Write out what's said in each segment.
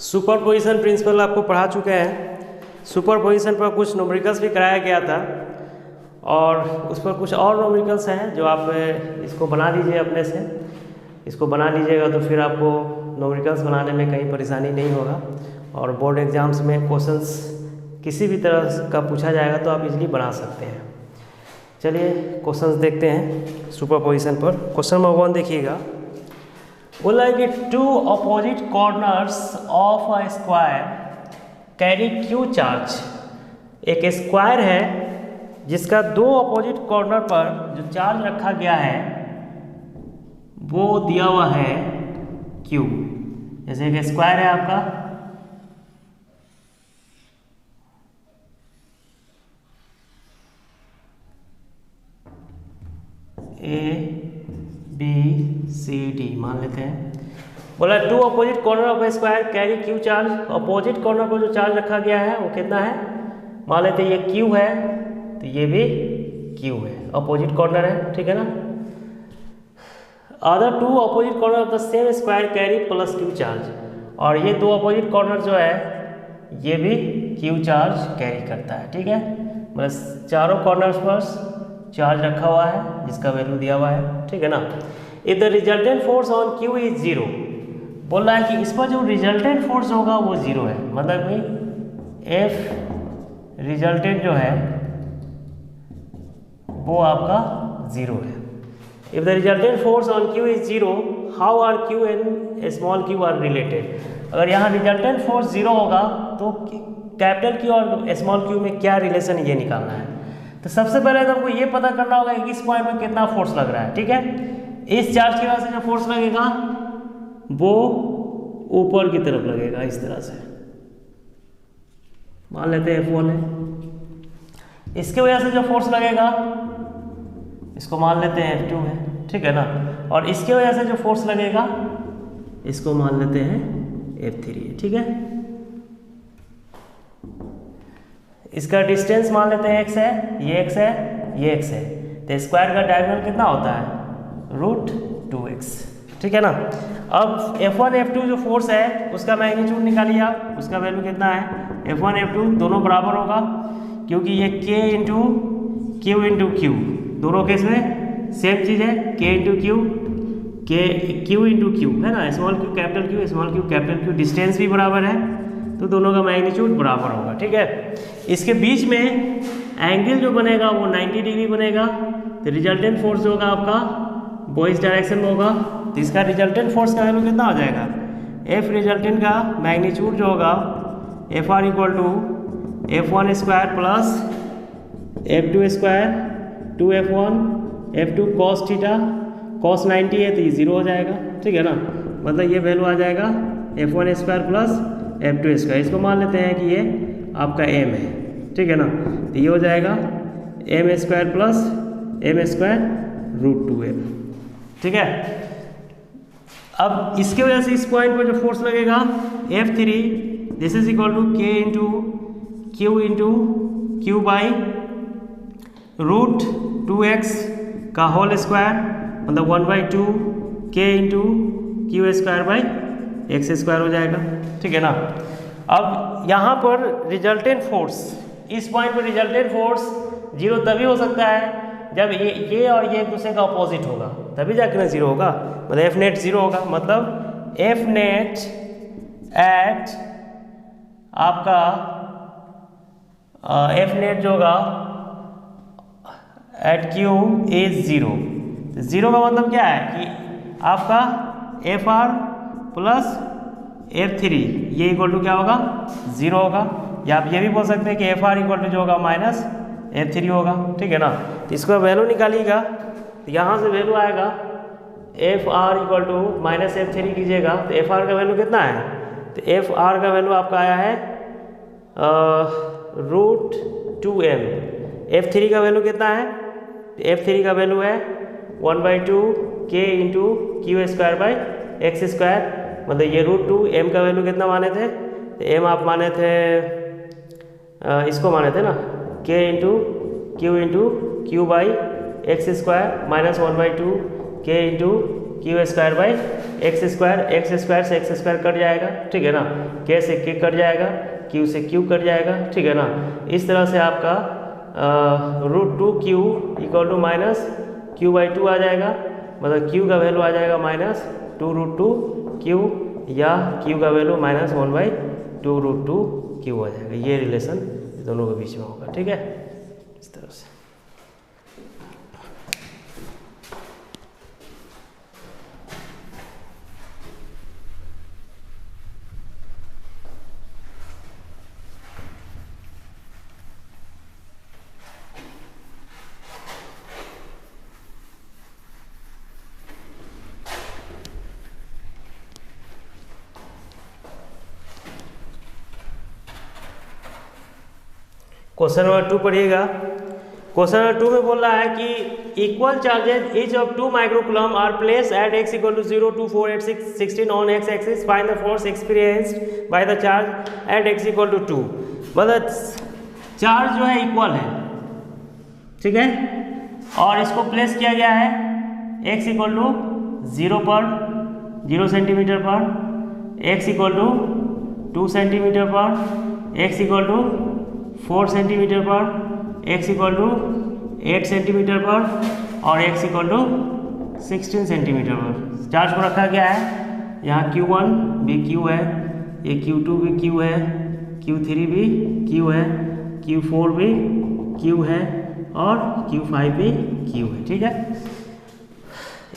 Superposition principle आपको पढ़ा चुके हैं। सुपरपोजिशन पर कुछ न्यूमेरिकल्स भी कराया गया था और उस पर कुछ और न्यूमेरिकल्स हैं जो आप इसको बना दीजिए अपने से। इसको बना लीजिएगा तो फिर आपको न्यूमेरिकल्स बनाने में कहीं परेशानी नहीं होगा और बोर्ड एग्जाम्स में क्वेश्चंस किसी भी तरह का पूछा जाएगा तो आप इजीली बना सकते हैं। चलिए क्वेश्चंस देखते हैं सुपरपोजिशन पर। क्वेश्चन नंबर 1 देखिएगा, बोला है कि two opposite corners of a square carry Q charge. एक स्क्वायर है जिसका दो अपोजिट कॉर्नर पर जो चार्ज रखा गया है वो दिया हुआ है क्यू। जैसे एक स्क्वायर है आपका, ABCD मान लेते हैं। बोला two opposite corner of a square carry Q charge. Opposite corner पर जो चार्ज रखा गया है वो कितना है, मान लेते हैं ये क्यू है तो ये भी क्यू है, अपोजिट कॉर्नर है, ठीक है ना। Other two opposite corner of the same square carry plus Q charge. और ये दो अपोजिट कॉर्नर जो है ये भी क्यू चार्ज कैरी करता है, ठीक है। मतलब चारों कॉर्नर्स पर चार्ज रखा हुआ है जिसका वैल्यू दिया हुआ है, ठीक है ना। If the resultant force on Q is 0, बोल रहा है कि इस पर जो रिजल्टेंट फोर्स होगा वो 0 है। मतलब कि एफ रिजल्टेंट जो है वो आपका 0 है। If the resultant force on Q is 0, how are Q and small Q are related. अगर यहाँ रिजल्टेंट फोर्स 0 होगा तो कैपिटल क्यू और स्मॉल क्यू में क्या रिलेशन ये निकालना है। तो सबसे पहले तो हमको ये पता करना होगा कि इस पॉइंट में कितना फोर्स लग रहा है, ठीक है। इस चार्ज की वजह से जो फोर्स लगेगा वो ऊपर की तरफ लगेगा, इस तरह से मान लेते हैं F1 है। इसके वजह से जो फोर्स लगेगा इसको मान लेते हैं F2 है, ठीक है ना। और इसके वजह से जो फोर्स लगेगा इसको मान लेते हैं F3 है, ठीक है। इसका डिस्टेंस मान लेते हैं x है, ये x है, ये x है। तो स्क्वायर का डायगोनल कितना होता है, √2x, ठीक है ना। अब F1 F2 जो फोर्स है उसका मैग्नीट्यूड निकालिए आप, उसका वैल्यू कितना है, F1 F2 दोनों बराबर होगा क्योंकि ये K इंटू Q दोनों केस में सेम चीज़ है, K into Q into Q है ना, small Q capital Q, small Q capital Q, distance भी बराबर है तो दोनों का मैग्नीट्यूड बराबर होगा, ठीक है। इसके बीच में एंगल जो बनेगा वो 90 डिग्री बनेगा। तो रिजल्टेंट फोर्स जो होगा आपका वो इस डायरेक्शन में होगा। तो इसका रिजल्टेंट फोर्स का वैल्यू कितना हो जाएगा, एफ रिजल्टेंट का मैग्नीट्यूड जो होगा FR = F1 square plus F2 square 2F1 F2 cos theta, cos 90 है तो ये 0 हो जाएगा, ठीक है ना। मतलब ये वैल्यू आ जाएगा F1 square plus F2 square. इसको मान लेते हैं कि ये आपका m है, ठीक है ना। तो ये हो जाएगा m square plus m square √2m, ठीक है। अब इसके वजह से इस पॉइंट पर जो फोर्स लगेगा F3 this is equal to K into Q by √2x का होल स्क्वायर, मतलब 1/2 K into Q square by x square हो जाएगा, ठीक है ना। अब यहाँ पर रिजल्टेंट फोर्स, इस पॉइंट पर रिजल्टेंट फोर्स 0 तभी हो सकता है जब ये और ये एक दूसरे का अपोजिट होगा, तभी जाकर ना 0 होगा। मतलब F नेट 0 होगा, मतलब F नेट एट आपका F नेट जो होगा एट Q इज 0। 0 का मतलब क्या है कि आपका FR प्लस F3 ये इक्वल टू क्या होगा, 0 होगा। या आप ये भी बोल सकते हैं कि FR इक्वल टू जो होगा माइनस F3 होगा, ठीक है ना। तो इसका वैल्यू निकालिएगा तो यहाँ से वैल्यू आएगा FR equal to minus F3 कीजिएगा तो FR का वैल्यू कितना है, तो FR का वैल्यू आपका आया है √2m। F3 का वैल्यू कितना है, तो F3 का वैल्यू है 1/2 K into Q square by x square. मतलब ये √2m का वैल्यू कितना माने थे, तो m आप माने थे इसको माने थे ना K into Q by x square minus 1/2 K into Q square by x square से एक्स स्क्वायर कट जाएगा, ठीक है ना, के से के कट जाएगा, क्यू से क्यू कट जाएगा, ठीक है ना। इस तरह से आपका √2q equal to minus q/2 आ जाएगा, मतलब q का वैल्यू आ जाएगा -2√2q या q का वैल्यू -1/2√2q आ जाएगा। ये रिलेशन दोनों के बीच में होगा, ठीक है, इस तरह से। क्वेश्चन नंबर 2 पढ़िएगा। क्वेश्चन नंबर 2 में बोल रहा है कि equal charges each of 2 microcoulomb are placed at x equal to 0, 2, 4, 8, 16 on x axis, find the force experienced by the charge at x equal to 2। मतलब चार्ज जो है इक्वल है, ठीक है, और इसको प्लेस किया गया है x इक्वल टू 0 पर, 0 सेंटीमीटर पर, x इक्वल टू 2 सेंटीमीटर पर, x इक्वल टू 4 सेंटीमीटर पर, x इक्वल टू 8 सेंटीमीटर पर और x इक्वल टू 16 सेंटीमीटर पर चार्ज को रखा गया है। यहाँ Q1 भी Q है, ये Q2 भी Q है, Q3 भी Q है, Q4 भी Q है और Q5 भी Q है, ठीक है।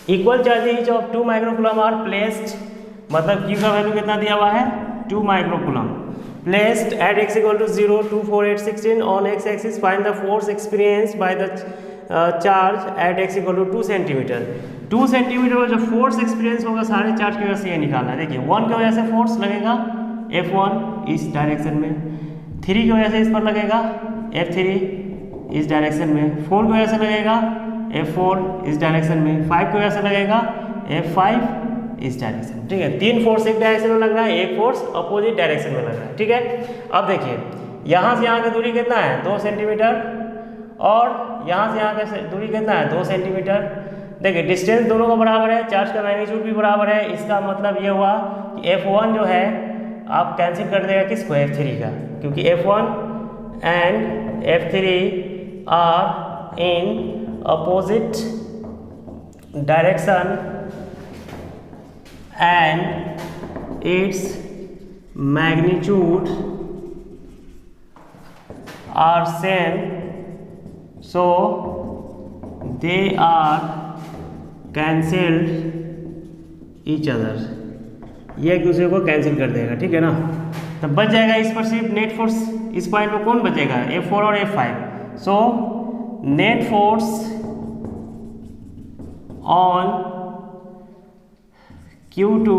Equal charges of 2 microcoulomb are placed, मतलब Q का वैल्यू कितना दिया हुआ है 2 microcoulomb, placed at x equal to 0, 2, 4, 8, 16 on x axis, find the force experienced by the charge at x equal to 2 centimetre. 2 centimetre में जो फोर्स एक्सपीरियंस होगा सारे चार्ज की वजह से ये निकालना है। देखिए 1 की वजह से फोर्स लगेगा F1 इस डायरेक्शन में, 3 की वजह से इस पर लगेगा F3 इस डायरेक्शन में, 4 की वजह से लगेगा F4 इस डायरेक्शन में, 5 की वजह से लगेगा F5 इस डायरेक्शन, ठीक है। 3 फोर्स एक डायरेक्शन में लग रहा है, 1 फोर्स अपोजिट डायरेक्शन में लग रहा है, ठीक है। अब देखिए यहाँ से यहाँ की दूरी कितना है 2 सेंटीमीटर और यहाँ से यहाँ की दूरी कितना है 2 सेंटीमीटर। देखिए डिस्टेंस दोनों का बराबर है, चार्ज का मैग्नीट्यूड भी बराबर है। इसका मतलब ये हुआ कि F1 जो है आप कैंसिल कर देगा किसको F3 का, क्योंकि F1 and F3 are in opposite direction and its magnitude are same, so they are cancelled each other। ये एक दूसरे को कैंसिल कर देगा, ठीक है ना। तब बच जाएगा इस पर सिर्फ नेट फोर्स, इस पॉइंट पर कौन बचेगा F4 और F5। So net force on Q2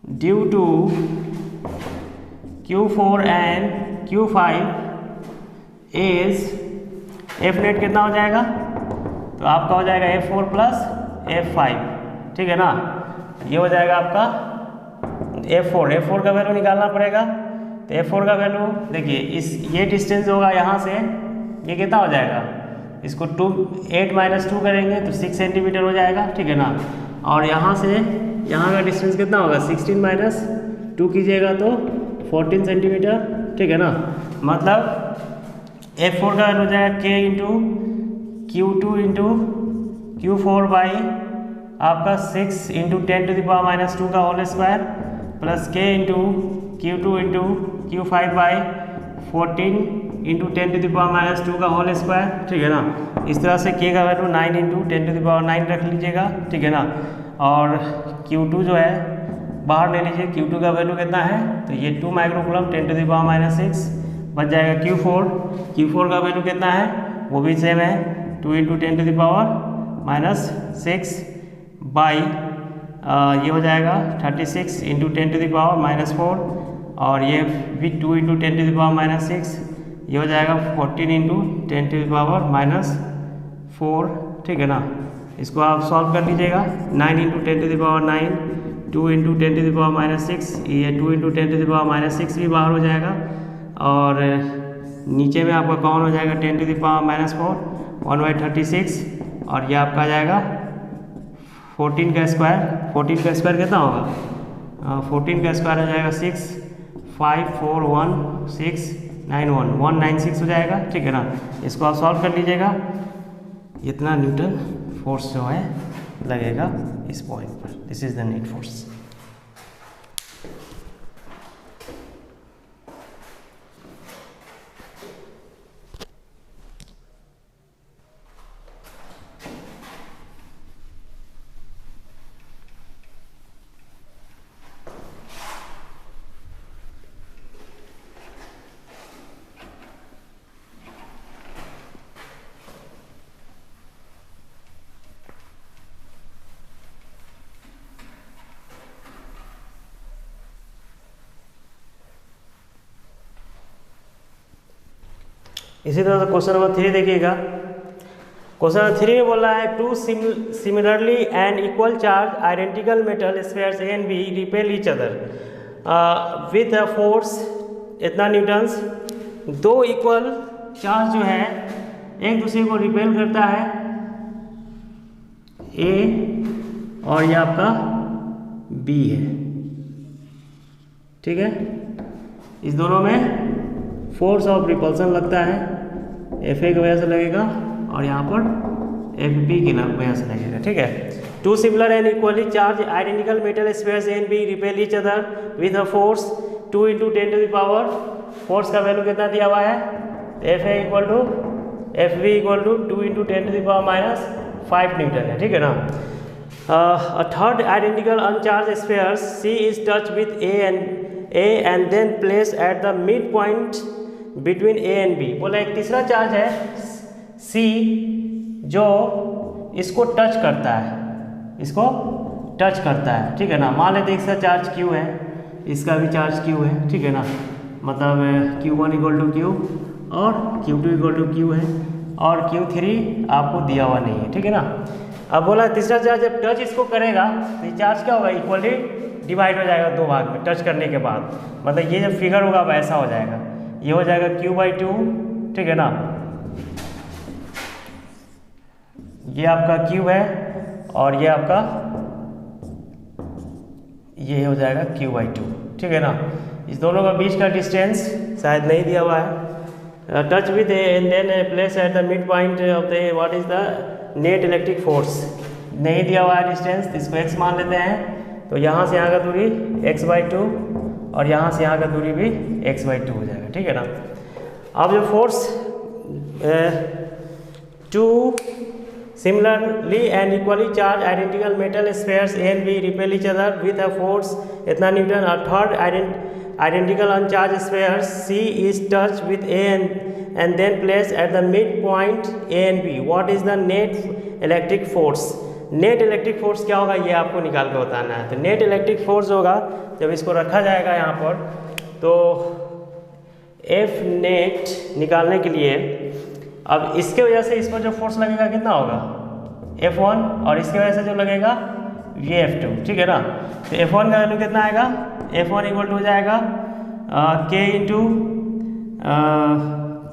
due to Q4 and Q5 is F net कितना हो जाएगा, तो आपका हो जाएगा F4 प्लस F5, ठीक है ना। ये हो जाएगा आपका F4 का वैल्यू निकालना पड़ेगा। तो F4 का वैल्यू देखिए इस ये डिस्टेंस होगा यहाँ से, ये कितना हो जाएगा, इसको 8 - 2 करेंगे तो 6 सेंटीमीटर हो जाएगा, ठीक है ना। और यहाँ से यहाँ का डिस्टेंस कितना होगा 16 - 2 कीजिएगा तो 14 सेंटीमीटर, ठीक है ना। मतलब F4 का वैल्यू हो जाएगा K into Q2 into Q4 by आपका 6 इंटू 10⁻⁻² का whole square plus K into Q2 into Q5 by 14 into 10⁻² का होल स्क्वायर, ठीक है ना। इस तरह से K का वैल्यू 9 इंटू 10⁹ रख लीजिएगा, ठीक है ना। और Q2 जो है बाहर ले लीजिए, Q2 का वैल्यू कितना है, तो ये 2 माइक्रोकूलम 10⁻⁶ बच जाएगा Q4 का वैल्यू कितना है, वो भी सेम है 2 इंटू 10⁻⁶ बाई ये हो जाएगा 36 इंटू 10⁻⁻4 और ये भी 2 इंटू 10⁻⁻6 ये हो जाएगा 14 इंटू 10⁻⁴, ठीक है ना। इसको आप सॉल्व कर लीजिएगा, 9 इंटू 10⁹, 2 इंटू 10⁻⁶, ये 2 इंटू 10⁻⁶ भी बाहर हो जाएगा और नीचे में आपका कौन हो जाएगा 10⁻⁴ 1/36 और ये आपका आ जाएगा 14 का स्क्वायर कितना होगा? 14 का स्क्वायर हो जाएगा 6, 5, 4, 1, 6, 9, 1, 196 हो जाएगा। ठीक है ना, इसको आप सॉल्व कर लीजिएगा। इतना न्यूटन फोर्स जो है लगेगा इस पॉइंट पर। This is the net force. इसी तरह से क्वेश्चन नंबर 3 देखिएगा। क्वेश्चन नंबर 3 में बोल रहा है two similarly and equal charge identical metal spheres A and B repel each other with a force इतना न्यूटन्स। दो इक्वल चार्ज जो है एक दूसरे को रिपेल करता है, ए और ये आपका बी है। ठीक है, इस दोनों में फोर्स ऑफ रिपल्सन लगता है, एफ ए की वजह से लगेगा और यहाँ पर एफ बी की वजह से लगेगा। ठीक है, two similar and equally charge identical metal spheres A and B repel each other with a force 2 × 10⁻, force का वैल्यू कितना दिया हुआ है? F A equal to F B equal to 2 × 10⁻⁵ newton है। ठीक है ना। A third identical uncharged sphere C is touched with A and then placed at the midpoint between A and B। बोला एक तीसरा चार्ज है C जो इसको टच करता है, ठीक है ना। मान लेते इसका चार्ज Q है, इसका भी चार्ज Q है, ठीक है ना। मतलब Q1 = Q और Q2 = Q है और Q3 आपको दिया हुआ नहीं है। ठीक है ना। अब बोला तीसरा चार्ज जब टच इसको करेगा तो ये चार्ज क्या होगा? इक्वली डिवाइड हो जाएगा दो भाग में टच करने के बाद। मतलब ये जब फिगर होगा वैसा हो जाएगा, ये हो जाएगा Q/2, ठीक है ना। ये आपका Q है और ये आपका ये हो जाएगा Q/2, ठीक है ना। इस दोनों का बीच का डिस्टेंस शायद नहीं दिया हुआ है। Touch with and then place at the mid point of the what is the net electric force, नहीं दिया हुआ है डिस्टेंस, इसको x मान लेते हैं। तो यहाँ से यहाँ का दूरी x/2 और यहाँ से यहाँ का दूरी भी x/2 हो जाएगा, ठीक है ना। अब जो force two similarly and equally charge identical metal spheres A and B repel each other with a force इतना न्यूटन। और third identical uncharged sphere C is touched with A and then placed at the midpoint A and B. What is the net electric force? Net electric force क्या होगा ये आपको निकाल के बताना है। तो नेट इलेक्ट्रिक फोर्स होगा जब इसको रखा जाएगा यहाँ पर, तो एफ नेट निकालने के लिए अब इसके वजह से इस पर जो फोर्स लगेगा कितना होगा? F1 और इसके वजह से जो लगेगा ये F2, ठीक है ना। तो F1 का वैल्यू कितना आएगा? F1 = हो जाएगा K ×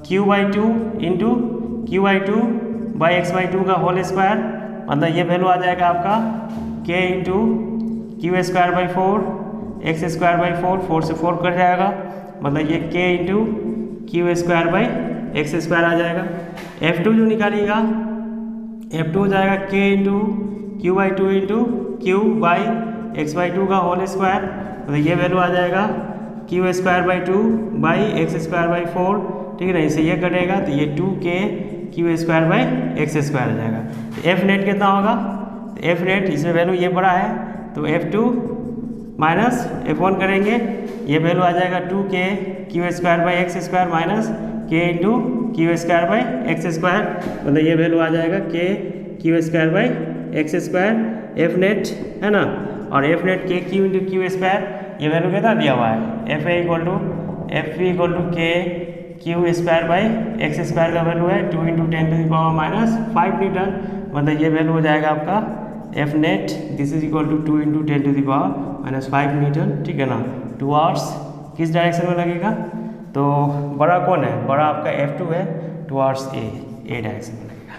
Q/2 × Q/2/x/2 का होल स्क्वायर। मतलब ये वैल्यू आ जाएगा आपका K × Q²/4 x²/4, 4 से 4 कट जाएगा, मतलब ये K × Q²/x² आ जाएगा। F2 जो निकालिएगा F2 हो जाएगा K × Q/2 × Q/x/2 का होल स्क्वायर। मतलब ये वैल्यू आ जाएगा Q²/2/x²/4, ठीक है ना। इससे ये कटेगा तो ये 2K Q²/x² आ जाएगा। तो एफ नेट कितना होगा? तो एफ नेट इसमें वैल्यू ये बड़ा है तो F2 माइनस F1 करेंगे, ये वैल्यू आ जाएगा 2K Q²/x² minus K × Q²/x²। मतलब ये वैल्यू आ जाएगा K Q²/x², एफ नेट है ना। और F net K Q × Q², ये वैल्यू कितना दिया हुआ है? FA = FP = K Q²/x² का वैल्यू है 2 × 10⁻⁵ न्यूटन। मतलब ये वैल्यू हो जाएगा आपका F net, this is equal to 2 × 10⁻⁵ newton, ठीक है ना। 2 आवर्स किस डायरेक्शन में लगेगा? तो बड़ा कौन है? बड़ा आपका F2 है, 2 आवर्स ए डायरेक्शन में लगेगा,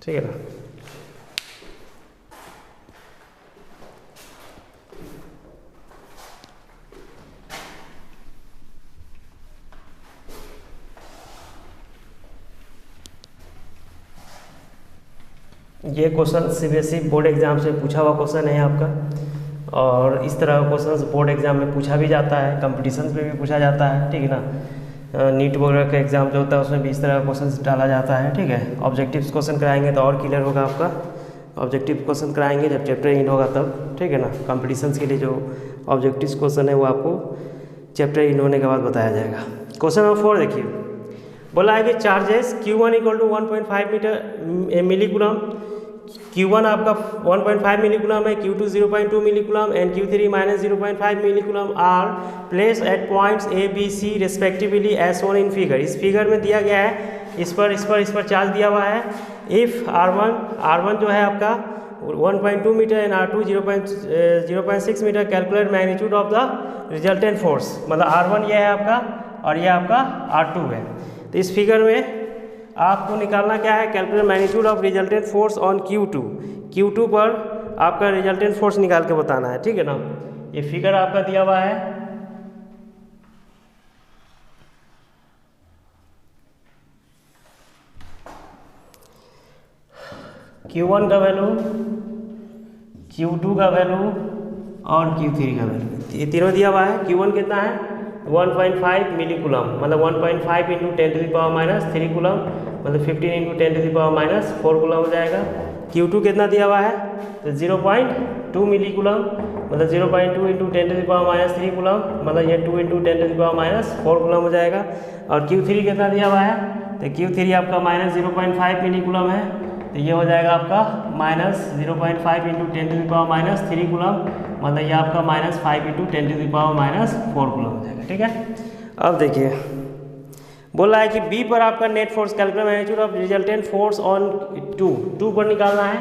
ठीक है ना। ये क्वेश्चन सीबीएसई बोर्ड एग्जाम से पूछा हुआ क्वेश्चन है आपका, और इस तरह का क्वेश्चन बोर्ड एग्जाम में पूछा भी जाता है, कंपटीशन में भी पूछा जाता है, ठीक है ना। नीट वगैरह का एग्जाम जो होता है उसमें भी इस तरह का क्वेश्चन डाला जाता है, ठीक है। ऑब्जेक्टिव्स क्वेश्चन कराएंगे तो और क्लियर होगा आपका। ऑब्जेक्टिव क्वेश्चन कराएंगे जब चैप्टर एंड होगा तब, ठीक है ना। कंपटीशन के लिए जो ऑब्जेक्टिव क्वेश्चन है वो आपको चैप्टर एंड होने के बाद बताया जाएगा। क्वेश्चन नंबर 4 देखिए, बोला है कि charges Q1 equal to 1.5 मिलीकूलम, Q1 आपका 1.5 मिलीकूलम है, Q2 0.2 millicoulomb and Q3 minus 0.5 millicoulomb are placed at points A, B, C respectively as shown in figure. इस फिगर में दिया गया है, इस पर चार्ज दिया हुआ है। इफ़ R1 जो है आपका 1.2 metre and R2 0.6 metre, calculate magnitude of the resultant force. मतलब R1 ये है आपका और ये आपका R2 है। तो इस फिगर में आपको निकालना क्या है, calculate magnitude of resultant force on Q2 पर आपका रिजल्टेंट फोर्स निकाल के बताना है, ठीक है ना। ये फिगर आपका दिया हुआ है, Q1 का वैल्यू, Q2 का वैल्यू और Q3 का वैल्यू, ये तीनों दिया हुआ है। Q1 कितना है 1.5 मिलीकूलम, मतलब 1.5 इंटू 10⁻³ कूलम, मतलब 15 इंटू 10⁻⁴ कूलम हो जाएगा। Q2 कितना दिया हुआ है तो 0.2 मिलीकूलम, मतलब 0.2 इंटू 10⁻³ कूलम, मतलब ये 2 इंटू 10⁻⁴ कूलम हो जाएगा। और Q3 कितना दिया हुआ है तो Q3 आपका माइनस 0.5 मिलीकूलम है, तो ये हो जाएगा आपका माइनस 0.5 इंटू 10⁻³ कूलम, मतलब ये आपका -5 इंटू 10⁻⁴ कूलम हो जाएगा, ठीक है। अब देखिए बोला है कि बी पर आपका net force calculate magnitude of resultant force on two पर निकालना है।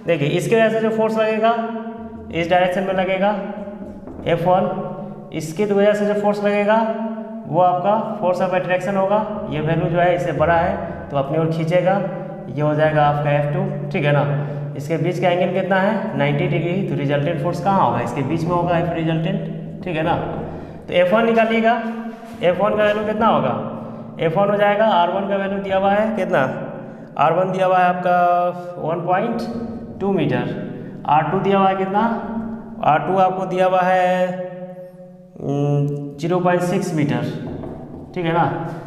देखिए इसके वजह से जो फोर्स लगेगा इस डायरेक्शन में लगेगा F1, इसके वजह से जो फोर्स लगेगा वो आपका फोर्स ऑफ अट्रैक्शन होगा। ये वैल्यू जो है इससे बड़ा है तो अपनी ओर खींचेगा, ये हो जाएगा आपका F2, ठीक है ना। इसके बीच का एंगल कितना है 90 डिग्री, तो रिजल्टेंट फोर्स कहाँ होगा इसके बीच में होगा F रिजल्टेंट, ठीक है ना। तो F1 निकालिएगा, F1 का वैल्यू कितना होगा, F1 हो जाएगा R1 का वैल्यू दिया हुआ है कितना, R1 दिया हुआ है आपका 1.2 मीटर, R2 दिया हुआ है कितना, R2 आपको दिया हुआ है 0.6 मीटर, ठीक है ना।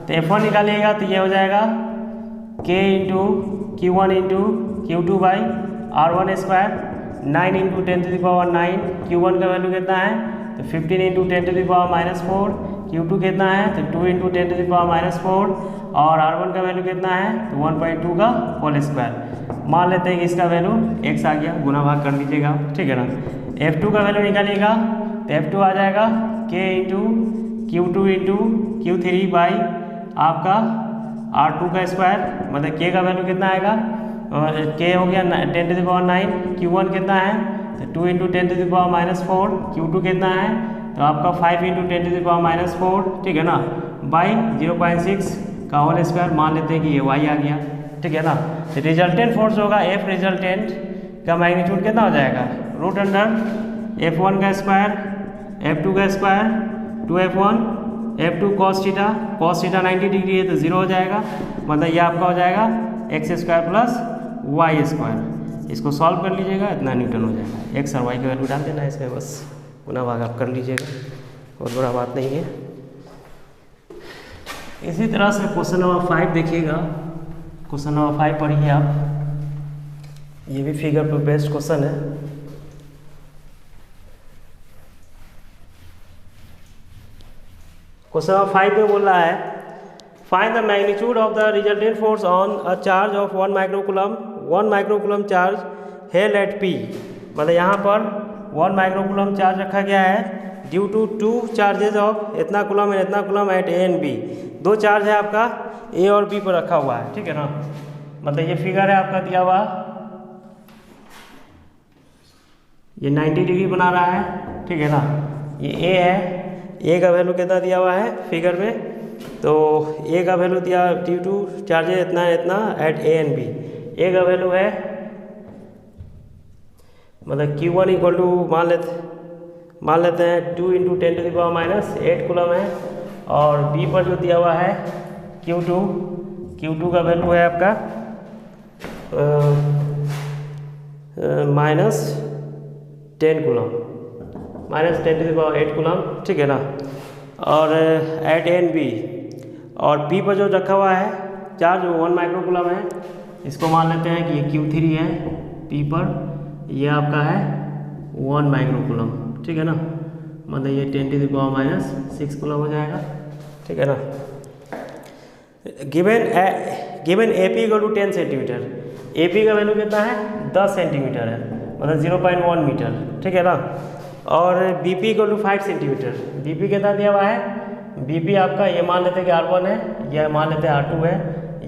तो F1 निकालिएगा तो ये हो जाएगा K into Q1 into Q2 by R1 square, 9 into 10⁹ Q1 का वैल्यू कितना है तो 15 इंटू 10⁻⁴, Q2 कितना है तो 2 इंटू 10⁻⁴, और R1 का वैल्यू कितना है तो 1.2 का होल स्क्वायर। मान लेते हैं कि इसका वैल्यू x आ गया, गुना भाग कर लीजिएगा, ठीक है ना। F2 का वैल्यू निकालिएगा तो F2 आ जाएगा K into Q2 into Q3 by आपका R2 का स्क्वायर, मतलब K का वैल्यू कितना आएगा, और K हो गया 10⁹, Q1 कितना है तो 2 इंटू 10⁻⁴, Q2 कितना है तो आपका 5 इंटू 10⁻⁴, ठीक है ना, बाई 0.6 का होल स्क्वायर। मान लेते हैं कि ये y आ गया, ठीक है ना। तो रिजल्टेंट फोर्स होगा F रिजल्टेंट का मैग्नीट्यूड कितना हो जाएगा रूट अंडर F1 का स्क्वायर, F2 का square, 2F1 F2 cos theta 90 degree है तो 0 हो जाएगा, मतलब ये आपका हो जाएगा x square plus Y square. इसको सॉल्व कर लीजिएगा, इतना न्यूटन हो जाएगा। x और y का वैल्यू डाल देना है इसमें, बस गुना भाग आप कर लीजिएगा, बहुत बड़ा बात नहीं है। इसी तरह से क्वेश्चन नंबर 5 देखिएगा, क्वेश्चन नंबर 5 पढ़िए आप, ये भी फिगर पर बेस्ड क्वेश्चन है। क्वेश्चन नंबर 5 में बोल रहा है find the magnitude of the resultant force on a charge of 1 microcoulomb charge held at P। मतलब यहाँ पर 1 माइक्रोकूलम चार्ज रखा गया है ड्यू टू 2 चार्जेज ऑफ इतना कूलम एंड इतना coulomb at A and B। 2 charge है आपका A और B पर रखा हुआ है, ठीक है ना। मतलब ये फिगर है आपका दिया हुआ, ये 90 डिग्री बना रहा है, ठीक है ना। ये A है, A का वैल्यू कितना दिया हुआ है फिगर में, तो A का वैल्यू दिया ड्यू टू चार्जेज इतना at A and B। A का वैल्यू है मतलब Q1 इक्वल टू मान लेते हैं 2 इंटू 10⁻⁸ कूलम है, और B पर जो दिया हुआ है Q2 का वैल्यू है आपका माइनस 10 कूलम, माइनस 10⁸ कूलम, ठीक है ना। और एट एन बी, और पी पर जो रखा हुआ है चार्ज वो 1 माइक्रो कूलम है, इसको मान लेते हैं कि ये Q3 है, पी पर ये आपका है 1 माइक्रो कूलम, ठीक है ना। मतलब ये 10⁻⁻6 कूलम हो जाएगा, ठीक है ना। Given A P equal to 10 centimetre, A P का वैल्यू कितना है 10 सेंटीमीटर है, मतलब 0.1 मीटर, ठीक है ना। और B P equal to 5 centimetre, B P कितना दिया हुआ है, बी पी आपका ये मान लेते हैं कि R1 है, यह मान लेते हैं R2 है,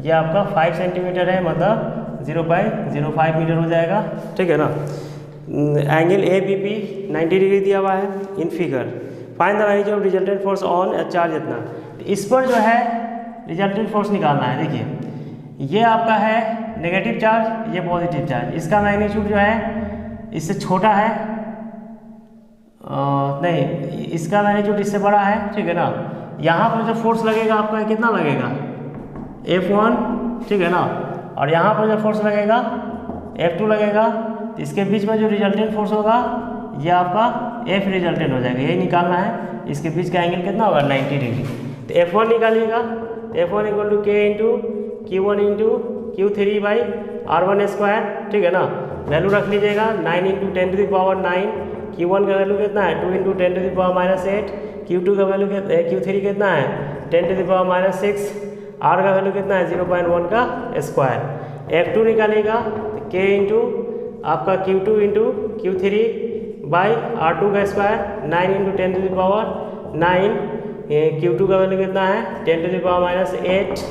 यह आपका 5 सेंटीमीटर है, मतलब 0.05 मीटर हो जाएगा, ठीक है ना। Angle A B P 90 degree दिया हुआ है in figure. Find the magnitude of resultant force on a charge इतना, इस पर जो है रिजल्टेंट फोर्स निकालना है। देखिए ये आपका है नेगेटिव चार्ज, ये पॉजिटिव चार्ज, इसका मैग्नीट्यूड जो है इससे छोटा है, नहीं इसका मैग्नीट्यूड इससे बड़ा है, ठीक है ना। यहाँ पर जो फोर्स लगेगा आपका कितना लगेगा F1, ठीक है ना। और यहाँ पर जो फोर्स लगेगा F2 लगेगा, तो इसके बीच में जो रिजल्टेंट फोर्स होगा ये आपका F रिजल्टेंट हो जाएगा, यही निकालना है। इसके बीच का एंगल कितना होगा 90 डिग्री। तो F1 निकालिएगा, F1 equal to K into Q1 into Q3 by R1 square, ठीक है ना। वैल्यू रख लीजिएगा 9 इंटू 10⁹9, Q1 का वैल्यू कितना है 2 इंटू 10⁻⁸, Q2 का वैल्यू Q3 कितना है 10⁻⁶, R का वैल्यू कितना है 0.1 का स्क्वायर। F2 निकालिएगा K इंटू आपका Q2 into Q3 by R2 का स्क्वायर, 9 इंटू 10⁻9, Q2 का वैल्यू कितना है 10⁻8,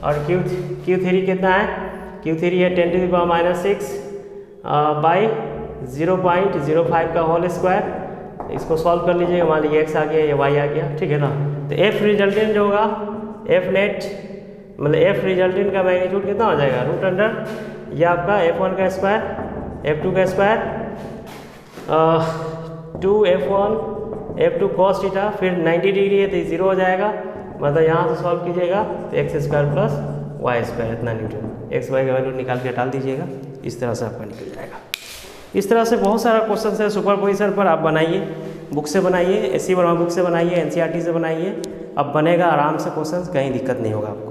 और Q3 कितना है, Q3 है 10⁻6 बाई 0.05 का होल स्क्वायर। इसको सॉल्व कर लीजिएगा, मान लीजिए x आ गया, ये y आ गया, ठीक है ना। तो F रिजल्टेंट जो होगा F नेट मतलब F रिजल्टेंट का मैग्नीट्यूड कितना हो जाएगा रूट अंडर ये आपका F1 का स्क्वायर, F2 का square, 2F1 F2 cos theta, फिर 90 डिग्री है तो 0 हो जाएगा, मतलब यहाँ से सॉल्व कीजिएगा तो x square plus Y square इतना न्यूटन, x y का वैल्यू निकाल के डाल दीजिएगा, इस तरह से आपका निकल जाएगा। इस तरह से बहुत सारा क्वेश्चन है सुपरपोजिशन पर, आप बनाइए, बुक से बनाइए, एससी वर्मा बुक से बनाइए, एनसीईआरटी से बनाइए, अब बनेगा आराम से क्वेश्चन, कहीं दिक्कत नहीं होगा आपको।